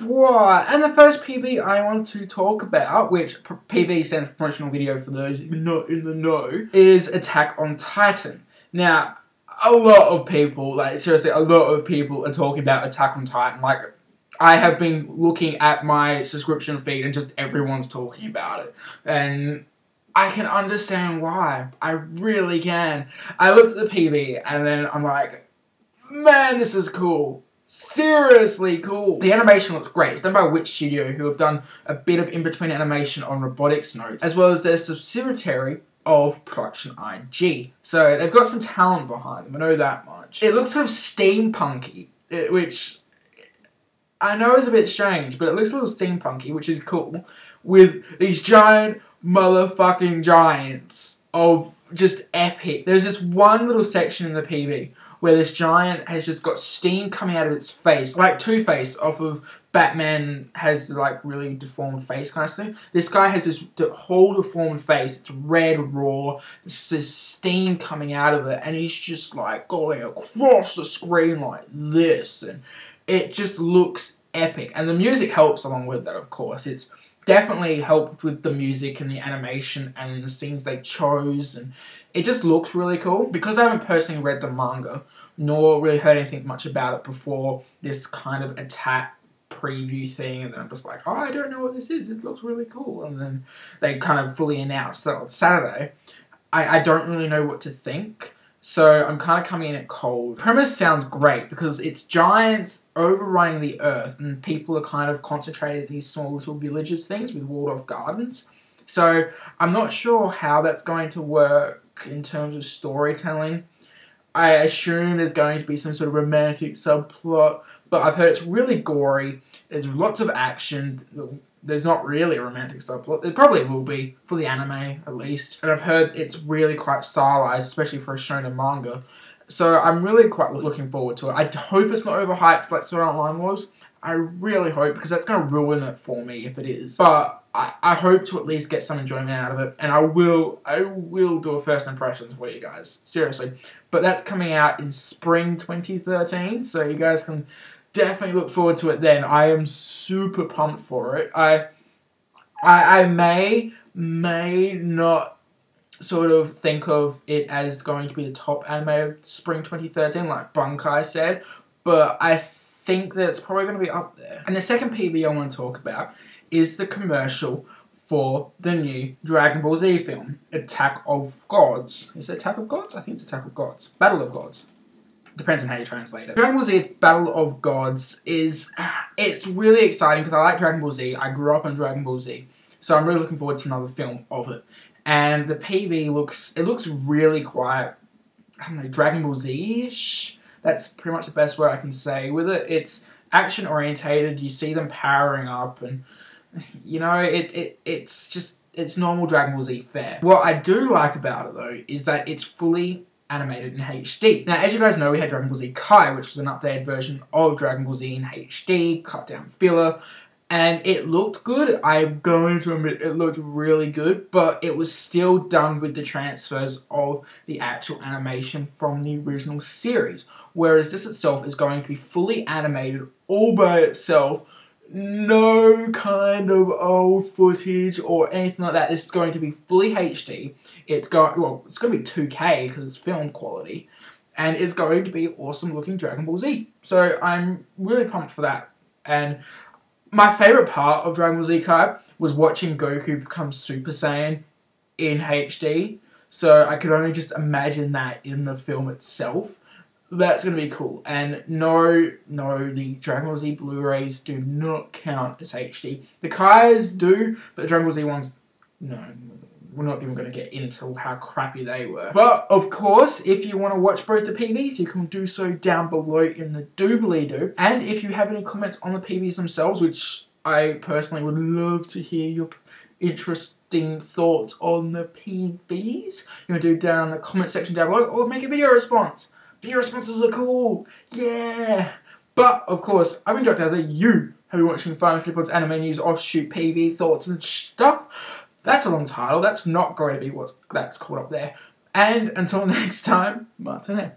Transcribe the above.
Right, and the first PV I want to talk about, which PV stands for promotional video for those not in the know, is Attack on Titan. Now, a lot of people, like seriously, a lot of people are talking about Attack on Titan. Like, I have been looking at my subscription feed and just everyone's talking about it. And I can understand why. I really can. I looked at the PV and then I'm like, man, this is cool. Seriously cool. The animation looks great. It's done by Witch Studio, who have done a bit of in-between animation on robotics notes, as well as their subsidiary of Production IG. So they've got some talent behind them, I know that much. It looks sort of steampunky, which I know is a bit strange, but it looks a little steampunky, which is cool, with these giant motherfucking giants of just epic. There's this one little section in the PV where this giant has just got steam coming out of its face, like Two-Face off of Batman has like really deformed face kind of thing. This guy has this whole deformed face. It's red raw. There's this steam coming out of it, and he's just like going across the screen like this, and it just looks epic. And the music helps along with that, of course. It's definitely helped with the music and the animation and the scenes they chose, and it just looks really cool. Because I haven't personally read the manga, nor really heard anything much about it before this kind of Attack preview thing, and then I'm just like, oh, I don't know what this is, this looks really cool, and then they kind of fully announced that on Saturday. I don't really know what to think. So I'm kind of coming in at cold. Premise sounds great because it's giants overrunning the earth and people are kind of concentrated in these small little villages things with walled off gardens. So I'm not sure how that's going to work in terms of storytelling. I assume there's going to be some sort of romantic subplot, but I've heard it's really gory. There's lots of action. There's not really a romantic subplot. It probably will be, for the anime at least. And I've heard it's really quite stylized, especially for a shonen manga. So I'm really quite looking forward to it. I hope it's not overhyped like Sword Art Online was. I really hope, because that's going to ruin it for me if it is. But I hope to at least get some enjoyment out of it. And I will do a first impressions for you guys. Seriously. But that's coming out in spring 2013. So you guys can definitely look forward to it then. I am super pumped for it. I may not sort of think of it as going to be the top anime of spring 2013, like Bunkai said, but I think that it's probably going to be up there. And the second PV I want to talk about is the commercial for the new Dragon Ball Z film, Attack of Gods. Is it Attack of Gods? I think it's Attack of Gods. Battle of Gods. Depends on how you translate it. Dragon Ball Z Battle of Gods it's really exciting because I like Dragon Ball Z. I grew up on Dragon Ball Z. So I'm really looking forward to another film of it. And the PV looks really quite, I don't know, Dragon Ball Z-ish. That's pretty much the best word I can say with it. It's action orientated. You see them powering up, and you know, it's normal Dragon Ball Z fare. What I do like about it though is that it's fully animated in HD. Now, as you guys know, we had Dragon Ball Z Kai, which was an updated version of Dragon Ball Z in HD, cut down filler, and it looked good. I'm going to admit it looked really good, but it was still done with the transfers of the actual animation from the original series, whereas this itself is going to be fully animated all by itself. No kind of old footage or anything like that. This is going to be fully HD. It's going to be 2K because it's film quality, and it's going to be awesome looking Dragon Ball Z. So I'm really pumped for that. And my favorite part of Dragon Ball Z Kai was watching Goku become Super Saiyan in HD. So I could only just imagine that in the film itself. That's going to be cool. And no, the Dragon Ball Z Blu-rays do not count as HD. The Kai's do, but the Dragon Ball Z ones, no. We're not even going to get into how crappy they were. But, of course, if you want to watch both the PVs, you can do so down below in the doobly-doo. And if you have any comments on the PVs themselves, which I personally would love to hear your interesting thoughts on the PVs, you can do down in the comment section down below, or make a video response. Video responses are cool, yeah! But, of course, I've been Dr. Azza, you have been watching Final Flipod's anime news, offshoot PV thoughts and stuff. That's a long title, that's not going to be what that's called up there. And until next time, Martin.